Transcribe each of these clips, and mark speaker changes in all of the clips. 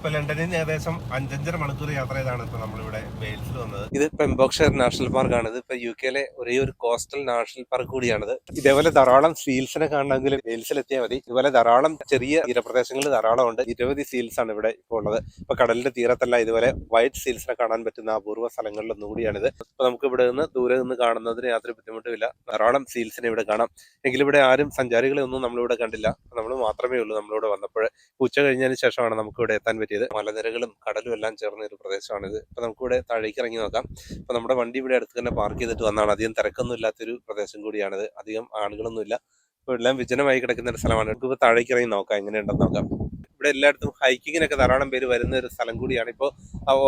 Speaker 1: ഇപ്പൊ ലണ്ടനിൽ നിന്ന് ഏകദേശം 5-5.5 മണിക്കൂർ യാത്ര ചെയ്താണ് ഇപ്പൊ നമ്മളിവിടെ വെയിൽസിൽ വന്നത്. ഇത് പെംബോക്ഷയർ നാഷണൽ പാർക്കാണ്. ഇത് ഇപ്പൊ UK ഒരേ ഒരു കോസ്റ്റൽ നാഷണൽ പാർക്ക് കൂടിയാണിത്. ഇതേപോലെ ധാരാളം സീൽസിനെ കാണണമെങ്കിൽ വെയിൽസിൽ എത്തിയാൽ മതി. ഇതുപോലെ ധാരാളം ചെറിയ തീരപ്രദേശങ്ങൾ ധാരാളം ഉണ്ട്. നിരവധി സീൽസ് ആണ് ഇവിടെ ഇപ്പോൾ ഉള്ളത്. ഇപ്പൊ കടലിന്റെ തീരത്തല്ല, ഇതുപോലെ വൈറ്റ് സീൽസിനെ കാണാൻ പറ്റുന്ന അപൂർവ സ്ഥലങ്ങളിലൊന്നും കൂടിയാണിത്. അപ്പൊ നമുക്ക് ഇവിടെ നിന്ന് ദൂരെ നിന്ന് കാണുന്നതിന് യാതൊരു ബുദ്ധിമുട്ടുമില്ല. ധാരാളം സീൽസിനെ ഇവിടെ കാണാം. എങ്കിലും ഇവിടെ ആരും സഞ്ചാരികളെ ഒന്നും നമ്മളിവിടെ കണ്ടില്ല. നമ്മൾ മാത്രമേ ഉള്ളൂ നമ്മളിവിടെ വന്നപ്പോൾ. ഉച്ച കഴിഞ്ഞതിന് ശേഷമാണ് നമുക്ക് ഇവിടെ എത്താൻ പറ്റിയത്. മലനിരകളും കടലും എല്ലാം ചേർന്ന ഒരു പ്രദേശമാണിത്. ഇപ്പൊ നമുക്കിവിടെ താഴേക്ക് ഇറങ്ങി നോക്കാം. അപ്പൊ നമ്മുടെ വണ്ടി ഇവിടെ അടുത്ത് തന്നെ പാർക്ക് ചെയ്തിട്ട് വന്നാണ്. അധികം തിരക്കൊന്നും ഇല്ലാത്തൊരു പ്രദേശം കൂടിയാണിത്. അധികം ആളുകളൊന്നുമില്ല. ഇപ്പൊ എല്ലാം വിജനമായി കിടക്കുന്ന ഒരു സ്ഥലമാണ്. നമുക്ക് താഴേക്ക് ഇറങ്ങി നോക്കാം, എങ്ങനെയുണ്ടെന്ന് നോക്കാം. ഇവിടെ എല്ലായിടത്തും ഹൈക്കിങ്ങിനൊക്കെ ധാരാളം പേര് വരുന്ന ഒരു സ്ഥലം കൂടിയാണ്. ഇപ്പോൾ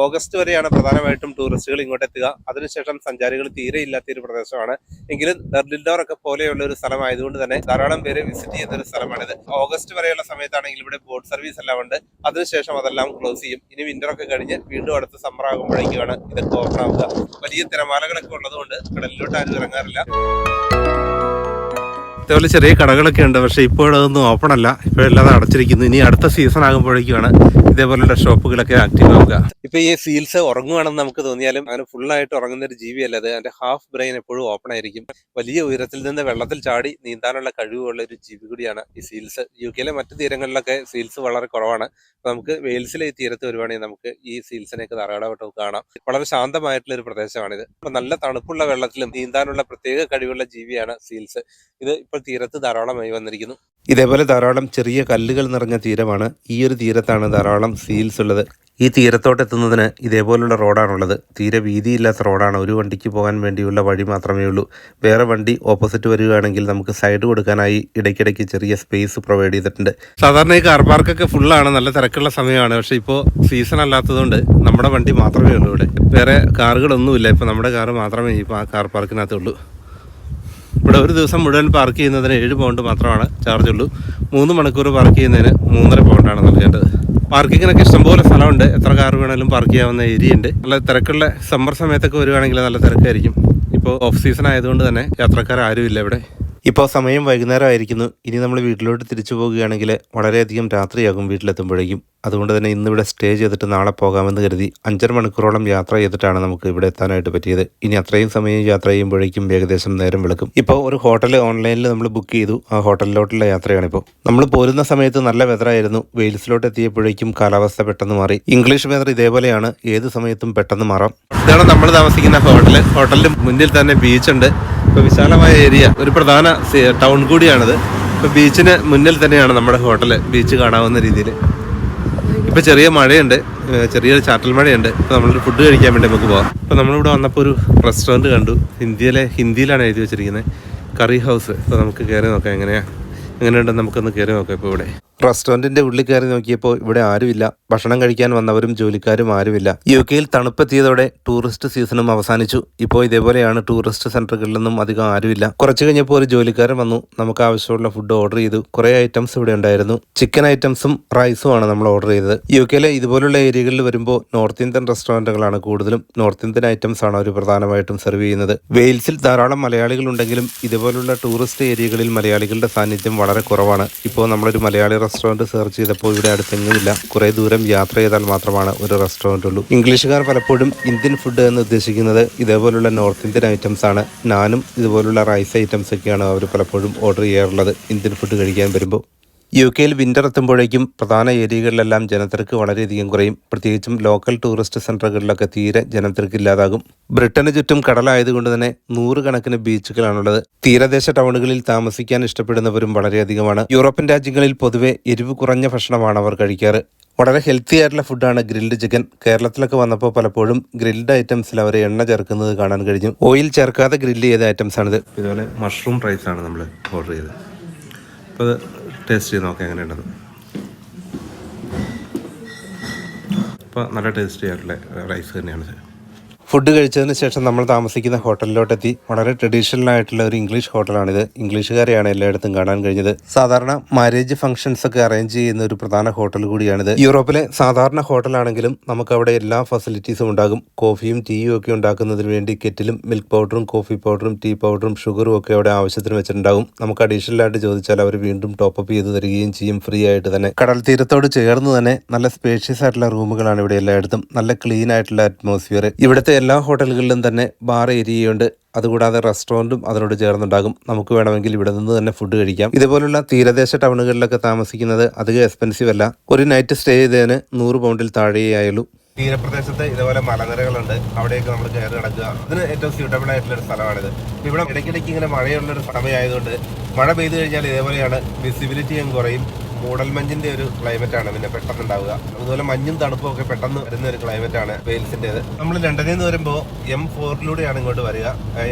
Speaker 1: ഓഗസ്റ്റ് വരെയാണ് പ്രധാനമായിട്ടും ടൂറിസ്റ്റുകൾ ഇങ്ങോട്ട് എത്തുക. അതിനുശേഷം സഞ്ചാരികൾ തീരെ ഇല്ലാത്ത ഒരു പ്രദേശമാണ്. എങ്കിലും ഡർലിൻഡോർ ഒക്കെ പോലെയുള്ള ഒരു സ്ഥലമായതുകൊണ്ട് തന്നെ ധാരാളം പേര് വിസിറ്റ് ചെയ്യുന്ന ഒരു സ്ഥലമാണിത്. ഓഗസ്റ്റ് വരെയുള്ള സമയത്താണെങ്കിൽ ഇവിടെ ബോട്ട് സർവീസ് എല്ലാം ഉണ്ട്. അതിനുശേഷം അതെല്ലാം ക്ലോസ് ചെയ്യും. ഇനി വിന്റർ ഒക്കെ കഴിഞ്ഞ് വീണ്ടും അടുത്ത സമ്മർ ആകുമ്പോഴേക്കുമാണ് ഇതൊക്കെ ഓപ്പൺ ആവുക. വലിയ തിരമാലകളൊക്കെ ഉള്ളതുകൊണ്ട് കടലിലോട്ട് ആരും ഇറങ്ങാറില്ല. ഇതേപോലെ ചെറിയ കടകളൊക്കെ ഉണ്ട്, പക്ഷെ ഇപ്പോഴതൊന്നും ഓപ്പൺ അല്ല. ഇപ്പോഴെല്ലാം അടച്ചിരിക്കുന്നു. ഇനി അടുത്ത സീസൺ ആകുമ്പോഴേക്കുമാണ് ഇതേപോലുള്ള ഷോപ്പുകളൊക്കെ ആക്റ്റീവ് ആവുക. ഇപ്പൊ ഈ സീൽസ് ഉറങ്ങുവാണെന്ന് നമുക്ക് തോന്നിയാലും അങ്ങനെ ഫുള്ളായിട്ട് ഉറങ്ങുന്ന ഒരു ജീവിയല്ല അത്. അതിന്റെ ഹാഫ് ബ്രെയിൻ എപ്പോഴും ഓപ്പൺ ആയിരിക്കും. വലിയ ഉയരത്തിൽ നിന്ന് വെള്ളത്തിൽ ചാടി നീന്താനുള്ള കഴിവുള്ള ഒരു ജീവി കൂടിയാണ് ഈ സീൽസ്. UK മറ്റു തീരങ്ങളിലൊക്കെ സീൽസ് വളരെ കുറവാണ്. അപ്പൊ നമുക്ക് വെയിൽസിലെ ഈ തീരത്ത് വരുവാണെങ്കിൽ നമുക്ക് ഈ സീൽസിനെയൊക്കെ ധാരാളമായിട്ട് കാണാം. വളരെ ശാന്തമായിട്ടുള്ള ഒരു പ്രദേശമാണിത്. അപ്പൊ നല്ല തണുപ്പുള്ള വെള്ളത്തിലും നീന്താനുള്ള പ്രത്യേക കഴിവുള്ള ജീവിയാണ് സീൽസ്. ഇത് ഇപ്പോൾ തീരത്ത് ധാരാളമായി വന്നിരിക്കുന്നു. ഇതേപോലെ ധാരാളം ചെറിയ കല്ലുകൾ നിറഞ്ഞ തീരമാണ്. ഈ ഒരു തീരത്താണ് ധാരാളം സീൽസ് ഉള്ളത്. ഈ തീരത്തോട്ടെത്തുന്നതിന് ഇതേപോലുള്ള റോഡാണുള്ളത്. തീരെ വീതിയില്ലാത്ത റോഡാണ്. ഒരു വണ്ടിക്ക് പോകാൻ വേണ്ടിയുള്ള വഴി മാത്രമേ ഉള്ളൂ. വേറെ വണ്ടി ഓപ്പോസിറ്റ് വരികയാണെങ്കിൽ നമുക്ക് സൈഡ് കൊടുക്കാനായി ഇടയ്ക്കിടയ്ക്ക് ചെറിയ സ്പേസ് പ്രൊവൈഡ് ചെയ്തിട്ടുണ്ട്. സാധാരണ ഈ കാർ പാർക്കൊക്കെ ഫുള്ളാണ്, നല്ല തിരക്കുള്ള സമയമാണ്. പക്ഷെ ഇപ്പോൾ സീസൺ അല്ലാത്തതുകൊണ്ട് നമ്മുടെ വണ്ടി മാത്രമേ ഉള്ളൂ ഇവിടെ. വേറെ കാറുകളൊന്നുമില്ല. ഇപ്പോൾ നമ്മുടെ കാറ് മാത്രമേ ഈ കാർ പാർക്കിനകത്തുള്ളൂ. ഇവിടെ ഒരു ദിവസം മുഴുവൻ പാർക്ക് ചെയ്യുന്നതിന് 7 പൗണ്ട് മാത്രമാണ് ചാർജ് ഉള്ളൂ. 3 മണിക്കൂർ പാർക്ക് ചെയ്യുന്നതിന് 3.5 പൗണ്ടാണ് നൽകേണ്ടത്. പാർക്കിങ്ങിനൊക്കെ ഇഷ്ടംപോലെ സ്ഥലമുണ്ട്. എത്ര കാർ വേണമെങ്കിലും പാർക്ക് ചെയ്യാവുന്ന ഏരിയ ഉണ്ട്. നല്ല തിരക്കുള്ള സമ്മർ സമയത്തൊക്കെ വരുവാണെങ്കിൽ നല്ല തിരക്കായിരിക്കും. ഇപ്പോൾ ഓഫ് സീസൺ ആയതുകൊണ്ട് തന്നെ യാത്രക്കാർ ആരുമില്ല ഇവിടെ. ഇപ്പോൾ സമയം വൈകുന്നേരം ആയിരിക്കുന്നു. ഇനി നമ്മൾ വീട്ടിലോട്ട് തിരിച്ചു പോകുകയാണെങ്കിൽ വളരെയധികം രാത്രിയാകും വീട്ടിലെത്തുമ്പോഴേക്കും. അതുകൊണ്ട് തന്നെ ഇന്നിവിടെ സ്റ്റേ ചെയ്തിട്ട് നാളെ പോകാമെന്ന് കരുതി 5.5 മണിക്കൂറോളം യാത്ര ചെയ്തിട്ടാണ് നമുക്ക് ഇവിടെ എത്താനായിട്ട് പറ്റിയത്. ഇനി അത്രയും സമയം യാത്ര ചെയ്യുമ്പോഴേക്കും ഏകദേശം നേരം വെളുക്കും. ഇപ്പോൾ ഒരു ഹോട്ടൽ ഓൺലൈനിൽ നമ്മൾ ബുക്ക് ചെയ്തു. ആ ഹോട്ടലിലോട്ടുള്ള യാത്രയാണിപ്പോൾ. നമ്മൾ പോരുന്ന സമയത്ത് നല്ല വെതറായിരുന്നു. വെയിൽസിലോട്ട് എത്തിയപ്പോഴേക്കും കാലാവസ്ഥ പെട്ടെന്ന് മാറി. ഇംഗ്ലീഷ് വെതർ ഇതേപോലെയാണ്, ഏത് സമയത്തും പെട്ടെന്ന് മാറാം. ഇതാണ് നമ്മൾ താമസിക്കുന്ന ഹോട്ടൽ. ഹോട്ടലിന് മുന്നിൽ തന്നെ ബീച്ചുണ്ട്. ഇപ്പോൾ വിശാലമായ ഏരിയ, ഒരു പ്രധാന ടൗൺ കൂടിയാണിത്. ഇപ്പോൾ ബീച്ചിന് മുന്നിൽ തന്നെയാണ് നമ്മുടെ ഹോട്ടൽ. ബീച്ച് കാണാവുന്ന രീതിയിൽ. ഇപ്പോൾ ചെറിയ മഴയുണ്ട്, ചെറിയൊരു ചാറ്റൽ മഴയുണ്ട്. ഇപ്പോൾ നമ്മളൊരു ഫുഡ് കഴിക്കാൻ വേണ്ടി നമുക്ക് പോകാം. ഇപ്പോൾ നമ്മളിവിടെ വന്നപ്പോൾ ഒരു റെസ്റ്റോറൻറ്റ് കണ്ടു. ഹിന്ദിയിലാണ് എഴുതി വെച്ചിരിക്കുന്നത്, കറി ഹൗസ്. ഇപ്പോൾ നമുക്ക് കയറി നോക്കാം എങ്ങനെയുണ്ടെന്ന് നമുക്കൊന്ന് കയറി നോക്കാം. ഇപ്പോൾ ഇവിടെ റെസ്റ്റോറൻറ്റിൻ്റെ ഉള്ളിൽ കയറി നോക്കിയപ്പോൾ ഇവിടെ ആരുമില്ല. ഭക്ഷണം കഴിക്കാൻ വന്നവരും ജോലിക്കാരും ആരുമില്ല. UK തണുപ്പെത്തിയതോടെ ടൂറിസ്റ്റ് സീസണും അവസാനിച്ചു. ഇപ്പോൾ ഇതേപോലെയാണ്. ടൂറിസ്റ്റ് സെൻറ്ററുകളിലൊന്നും അധികം ആരുമില്ല. കുറച്ച് കഴിഞ്ഞപ്പോൾ ഒരു ജോലിക്കാരൻ വന്നു. നമുക്ക് ആവശ്യമുള്ള ഫുഡ് ഓർഡർ ചെയ്തു. കുറേ ഐറ്റംസ് ഇവിടെ ഉണ്ടായിരുന്നു. ചിക്കൻ ഐറ്റംസും റൈസും ആണ് നമ്മൾ ഓർഡർ ചെയ്തത്. UK ഇതുപോലുള്ള ഏരിയകളിൽ വരുമ്പോൾ നോർത്ത് ഇന്ത്യൻ റെസ്റ്റോറൻറ്റുകളാണ് കൂടുതലും. നോർത്ത് ഇന്ത്യൻ ഐറ്റംസ് ആണ് അവർ പ്രധാനമായിട്ടും സെർവ് ചെയ്യുന്നത്. വെയിൽസിൽ ധാരാളം മലയാളികൾ ഉണ്ടെങ്കിലും ഇതുപോലുള്ള ടൂറിസ്റ്റ് ഏരിയകളിൽ മലയാളികളുടെ സാന്നിധ്യം വളരെ കുറവാണ്. ഇപ്പോൾ നമ്മളൊരു മലയാളി റെസ്റ്റോറൻറ്റ് സെർച്ച് ചെയ്തപ്പോൾ ഇവിടെ അടുത്തെങ്ങുമില്ല. കുറേ ദൂരം യാത്ര ചെയ്താൽ മാത്രമാണ് ഒരു റെസ്റ്റോറൻറ്റ് ഉള്ളൂ. ഇംഗ്ലീഷുകാർ പലപ്പോഴും ഇന്ത്യൻ ഫുഡ് എന്ന് ഉദ്ദേശിക്കുന്നത് ഇതേപോലുള്ള നോർത്ത് ഇന്ത്യൻ ഐറ്റംസ് ആണ്. നാനും ഇതുപോലുള്ള റൈസ് ഐറ്റംസ് ഒക്കെയാണ് അവർ പലപ്പോഴും ഓർഡർ ചെയ്യാറുള്ളത് ഇന്ത്യൻ ഫുഡ് കഴിക്കാൻ വരുമ്പോൾ. UK വിന്റർ എത്തുമ്പോഴേക്കും പ്രധാന ഏരിയകളിലെല്ലാം ജനത്തിരക്ക് വളരെയധികം കുറയും. പ്രത്യേകിച്ചും ലോക്കൽ ടൂറിസ്റ്റ് സെൻറ്ററുകളിലൊക്കെ തീരെ ജനത്തിരക്കില്ലാതാകും. ബ്രിട്ടന് ചുറ്റും കടലായതുകൊണ്ട് തന്നെ 100 കണക്കിന് ബീച്ചുകളാണുള്ളത്. തീരദേശ ടൗണുകളിൽ താമസിക്കാൻ ഇഷ്ടപ്പെടുന്നവരും വളരെയധികമാണ്. യൂറോപ്യൻ രാജ്യങ്ങളിൽ പൊതുവെ എരിവ് കുറഞ്ഞ ഭക്ഷണമാണ് അവർ കഴിക്കാറ്. വളരെ ഹെൽത്തി ആയിട്ടുള്ള ഫുഡാണ് ഗ്രിൽഡ് ചിക്കൻ. കേരളത്തിലൊക്കെ വന്നപ്പോൾ പലപ്പോഴും ഗ്രിൽഡ് ഐറ്റംസിൽ അവർ എണ്ണ ചേർക്കുന്നത് കാണാൻ കഴിഞ്ഞു. ഓയിൽ ചേർക്കാതെ ഗ്രില്ല് ചെയ്ത ഐറ്റംസാണിത്. ഇതുപോലെ മഷ്റൂം റൈസാണ് നമ്മൾ ഓർഡർ ചെയ്തത്. അപ്പോൾ അത് ടേസ്റ്റ് ചെയ്ത് നോക്കാം എങ്ങനെയുണ്ടെന്ന്. അപ്പോൾ നല്ല ടേസ്റ്റി ആയിട്ടുള്ള റൈസ് തന്നെയാണ്. ഫുഡ് കഴിച്ചതിന് ശേഷം നമ്മൾ താമസിക്കുന്ന ഹോട്ടലിലോട്ടെത്തി. വളരെ ട്രഡീഷണൽ ആയിട്ടുള്ള ഒരു ഇംഗ്ലീഷ് ഹോട്ടലാണിത്. ഇംഗ്ലീഷുകാരെയാണ് എല്ലായിടത്തും കാണാൻ കഴിഞ്ഞത്. സാധാരണ മാരേജ് ഫംഗ്ഷൻസ് ഒക്കെ അറേഞ്ച് ചെയ്യുന്ന ഒരു പ്രധാന ഹോട്ടൽ കൂടിയാണിത്. യൂറോപ്പിലെ സാധാരണ ഹോട്ടലാണെങ്കിലും നമുക്ക് അവിടെ എല്ലാ ഫെസിലിറ്റീസും ഉണ്ടാകും. കോഫിയും ടീയും ഒക്കെ ഉണ്ടാക്കുന്നതിന് വേണ്ടി കെറ്റിലും മിൽക്ക് പൗഡറും കോഫി പൗഡറും ടീ പൗഡറും ഷുഗറും ഒക്കെ അവിടെ ആവശ്യത്തിന് വെച്ചിട്ടുണ്ടാകും. നമുക്ക് അഡീഷണൽ ആയിട്ട് ചോദിച്ചാൽ അവർ വീണ്ടും ടോപ്പപ്പ് ചെയ്ത് തരികയും ചെയ്യും, ഫ്രീ ആയിട്ട് തന്നെ. കടൽ തീരത്തോട് ചേർന്ന് തന്നെ നല്ല സ്പേഷ്യസ് ആയിട്ടുള്ള റൂമുകളാണ് ഇവിടെ എല്ലായിടത്തും. നല്ല ക്ലീൻ ആയിട്ടുള്ള അറ്റ്മോസ്ഫിയർ. ഇവിടുത്തെ എല്ലാ ഹോട്ടലുകളിലും തന്നെ ബാർ ഏരിയയുണ്ട്. അതുകൂടാതെ റെസ്റ്റോറൻറ്റും അതിനോട് ചേർന്നുണ്ടാകും. നമുക്ക് വേണമെങ്കിൽ ഇവിടെ നിന്ന് തന്നെ ഫുഡ് കഴിക്കാം. ഇതുപോലുള്ള തീരദേശ ടൗണുകളിലൊക്കെ താമസിക്കുന്നത് അധികം എക്സ്പെൻസീവ് അല്ല. ഒരു നൈറ്റ് സ്റ്റേ ചെയ്തതിന് 100 പൗണ്ടിൽ താഴെയേ ആയുള്ളൂ. തീരപ്രദേശത്ത് ഇതുപോലെ മലനിരകളുണ്ട്. അവിടെയൊക്കെ നമ്മൾ കയറി നടക്കുക. അതിന് ഏറ്റവും സ്യൂട്ടബിൾ ആയിട്ടുള്ള ഒരു സ്ഥലമാണിത്. ഇവിടെ ഇടയ്ക്കിടയ്ക്ക് ഇങ്ങനെ മഴയുള്ളൊരു സമയമായതുകൊണ്ട് മഴ പെയ്തു കഴിഞ്ഞാൽ ഇതേപോലെയാണ്, വിസിബിലിറ്റിയും കുറയും. മൂടൽമഞ്ഞിന്റെ ഒരു ക്ലൈമറ്റ് ആണ് പിന്നെ പെട്ടെന്ന് ഉണ്ടാവുക. അതുപോലെ മഞ്ഞും തണുപ്പും ഒക്കെ പെട്ടെന്ന് വരുന്ന ഒരു ക്ലൈമറ്റ് ആണ് വെയിൽസിന്റേത്. നമ്മൾ ലണ്ടനിൽ നിന്ന് വരുമ്പോൾ M4 ഇങ്ങോട്ട് വരിക.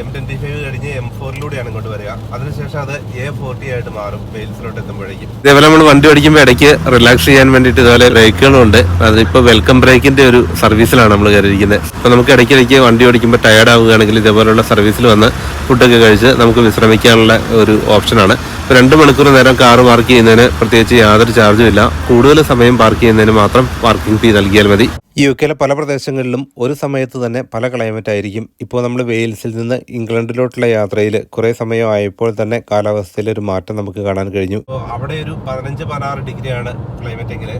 Speaker 1: M25 കഴിഞ്ഞ് M4 ഇങ്ങോട്ട് വരിക. അതിനുശേഷം അത് A40 ആയിട്ട് മാറും വെയിൽസിലോട്ട് എത്തുമ്പോഴേക്കും. ഇതേപോലെ നമ്മൾ വണ്ടി ഓടിക്കുമ്പോൾ ഇടയ്ക്ക് റിലാക്സ് ചെയ്യാൻ വേണ്ടിയിട്ട് ഇതുപോലെ ബ്രേക്കുകളും ഉണ്ട്. അതിപ്പോൾ വെൽക്കം ബ്രേക്കിന്റെ ഒരു സർവീസിലാണ് നമ്മൾ കയറിയിരിക്കുന്നത്. അപ്പോൾ നമുക്ക് ഇടയ്ക്കിടയ്ക്ക് വണ്ടി ഓടിക്കുമ്പോൾ ടയർഡ് ആവുകയാണെങ്കിൽ ഇതേപോലുള്ള സർവീസിൽ വന്ന് ഫുഡൊക്കെ കഴിച്ച് നമുക്ക് വിശ്രമിക്കാനുള്ള ഒരു ഓപ്ഷനാണ്. 2 മണിക്കൂർ നേരം കാറ് പാർക്ക് ചെയ്യുന്നതിന് പ്രത്യേകിച്ച് യാതൊരു ചാർജും ഇല്ല. കൂടുതൽ സമയം പാർക്ക് ചെയ്യുന്നതിന് മാത്രം പാർക്കിംഗ് ഫീ നൽകിയാൽ മതി. UK പല പ്രദേശങ്ങളിലും ഒരു സമയത്ത് തന്നെ പല ക്ലൈമറ്റ് ആയിരിക്കും. ഇപ്പോൾ നമ്മൾ വെയിൽസിൽ നിന്ന് ഇംഗ്ലണ്ടിലോട്ടുള്ള യാത്രയിൽ കുറേ സമയം ആയപ്പോൾ തന്നെ കാലാവസ്ഥയിൽ ഒരു മാറ്റം നമുക്ക് കാണാൻ കഴിഞ്ഞു. അവിടെ ഒരു 15-16 ഡിഗ്രിയാണ് ക്ലൈമറ്റ് എങ്കിൽ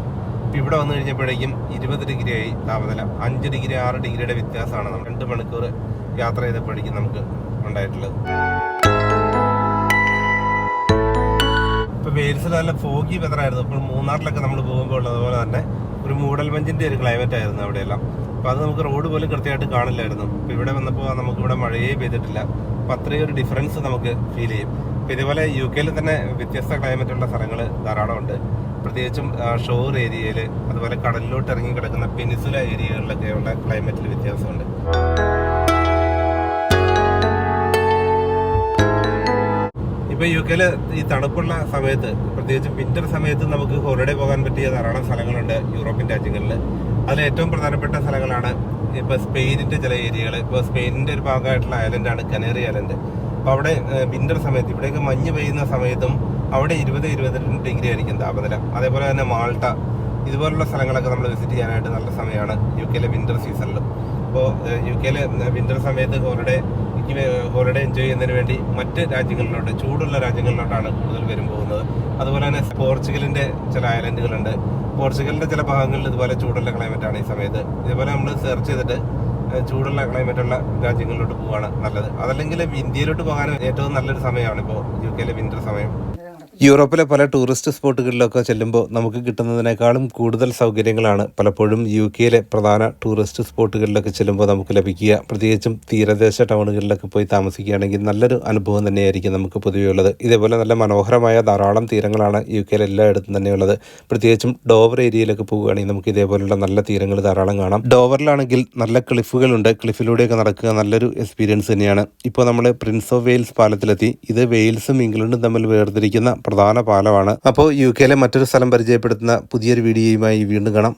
Speaker 1: ഇവിടെ വന്നു കഴിഞ്ഞപ്പോഴേക്കും 20 ഡിഗ്രി ആയി താപനില. 5 ഡിഗ്രി 6 ഡിഗ്രിയുടെ വ്യത്യാസമാണ് 2 മണിക്കൂർ യാത്ര ചെയ്തപ്പോഴേക്കും നമുക്ക് ഉണ്ടായിട്ടുള്ളത്. ഇപ്പോൾ വെയിൽസിൽ നല്ല ഫോഗി വെതറായിരുന്നു. ഇപ്പോൾ മൂന്നാറിലൊക്കെ നമ്മൾ പോകുമ്പോൾ ഉള്ളതുപോലെ തന്നെ ഒരു മൂടൽമഞ്ഞിന്റെ ഒരു ക്ലൈമറ്റ് ആയിരുന്നു അവിടെയെല്ലാം. അപ്പോൾ അത് നമുക്ക് റോഡ് പോലും കൃത്യമായിട്ട് കാണില്ലായിരുന്നു. ഇപ്പോൾ ഇവിടെ വന്നപ്പോൾ നമുക്കിവിടെ മഴയേ പെയ്തിട്ടില്ല. അപ്പോൾ അത്രയും ഒരു ഡിഫറൻസ് നമുക്ക് ഫീൽ ചെയ്യും. അപ്പോൾ ഇതുപോലെ UK തന്നെ വ്യത്യസ്ത ക്ലൈമറ്റുള്ള സ്ഥലങ്ങൾ ധാരാളമുണ്ട്. പ്രത്യേകിച്ചും ഷോർ ഏരിയയിൽ, അതുപോലെ കടലിലോട്ട് ഇറങ്ങി കിടക്കുന്ന പെനിസുല ഏരിയകളിലൊക്കെ ഉള്ള ക്ലൈമറ്റിൽ വ്യത്യാസമുണ്ട്. ഇപ്പോൾ UK ഈ തണുപ്പുള്ള സമയത്ത്, പ്രത്യേകിച്ചും വിന്റർ സമയത്ത് നമുക്ക് ഹോളിഡേ പോകാൻ പറ്റിയ ധാരാളം സ്ഥലങ്ങളുണ്ട് യൂറോപ്യൻ രാജ്യങ്ങളിൽ. അതിൽ ഏറ്റവും പ്രധാനപ്പെട്ട സ്ഥലങ്ങളാണ് ഇപ്പോൾ സ്പെയിനിന്റെ ചില ഏരിയകൾ. ഇപ്പോൾ സ്പെയിനിന്റെ ഒരു ഭാഗമായിട്ടുള്ള ഐലൻഡാണ് കനേറി ഐലൻഡ്. അപ്പോൾ അവിടെ വിന്റർ സമയത്ത്, ഇവിടെയൊക്കെ മഞ്ഞ് പെയ്യുന്ന സമയത്തും അവിടെ 20-22 ഡിഗ്രി ആയിരിക്കും താപനില. അതേപോലെ തന്നെ മാൾട്ട, ഇതുപോലുള്ള സ്ഥലങ്ങളൊക്കെ നമ്മൾ വിസിറ്റ് ചെയ്യാനായിട്ട് നല്ല സമയമാണ് UK വിന്റർ സീസണിൽ. അപ്പോൾ UK വിന്റർ സമയത്ത് ഹോളിഡേ എൻജോയ് ചെയ്യുന്നതിന് വേണ്ടി മറ്റ് രാജ്യങ്ങളിലോട്ട്, ചൂടുള്ള രാജ്യങ്ങളിലോട്ടാണ് കൂടുതൽ പേരും പോകുന്നത്. അതുപോലെ തന്നെ പോർച്ചുഗലിന്റെ ചില ഐലൻഡുകളുണ്ട്. പോർച്ചുഗലിന്റെ ചില ഭാഗങ്ങളിൽ ഇതുപോലെ ചൂടുള്ള ക്ലൈമറ്റാണ് ഈ സമയത്ത്. ഇതുപോലെ നമ്മൾ സെർച്ച് ചെയ്തിട്ട് ചൂടുള്ള ക്ലൈമറ്റുള്ള രാജ്യങ്ങളിലോട്ട് പോവാണ് നല്ലത്. അതല്ലെങ്കിൽ ഇന്ത്യയിലോട്ട് പോകാൻ ഏറ്റവും നല്ലൊരു സമയമാണ് ഇപ്പോൾ UK വിന്റർ സമയം. യൂറോപ്പിലെ പല ടൂറിസ്റ്റ് സ്പോട്ടുകളിലൊക്കെ ചെല്ലുമ്പോൾ നമുക്ക് കിട്ടുന്നതിനേക്കാളും കൂടുതൽ സൗകര്യങ്ങളാണ് പലപ്പോഴും UK പ്രധാന ടൂറിസ്റ്റ് സ്പോട്ടുകളിലൊക്കെ ചെല്ലുമ്പോൾ നമുക്ക് ലഭിക്കുക. പ്രത്യേകിച്ചും തീരദേശ ടൗണുകളിലൊക്കെ പോയി താമസിക്കുകയാണെങ്കിൽ നല്ലൊരു അനുഭവം തന്നെയായിരിക്കും നമുക്ക് പൊതുവെ ഉള്ളത്. ഇതേപോലെ നല്ല മനോഹരമായ ധാരാളം തീരങ്ങളാണ് UK എല്ലായിടത്തും തന്നെയുള്ളത്. പ്രത്യേകിച്ചും ഡോവർ ഏരിയയിലൊക്കെ പോവുകയാണെങ്കിൽ നമുക്ക് ഇതേപോലുള്ള നല്ല തീരങ്ങൾ ധാരാളം കാണാം. ഡോവറിലാണെങ്കിൽ നല്ല ക്ലിഫുകളുണ്ട്. ക്ലിഫിലൂടെയൊക്കെ നടക്കുക നല്ലൊരു എക്സ്പീരിയൻസ് തന്നെയാണ്. ഇപ്പോൾ നമ്മൾ പ്രിൻസ് ഓഫ് വെയിൽസ് പാലത്തിലെത്തി. ഇത് വെയിൽസും ഇംഗ്ലണ്ടും തമ്മിൽ വേർതിരിക്കുന്ന പ്രധാന പാലമാണ്. അപ്പോൾ UK മറ്റൊരു സ്ഥലം പരിചയപ്പെടുത്തുന്ന പുതിയൊരു വീഡിയോയുമായി വീണ്ടും കാണാം.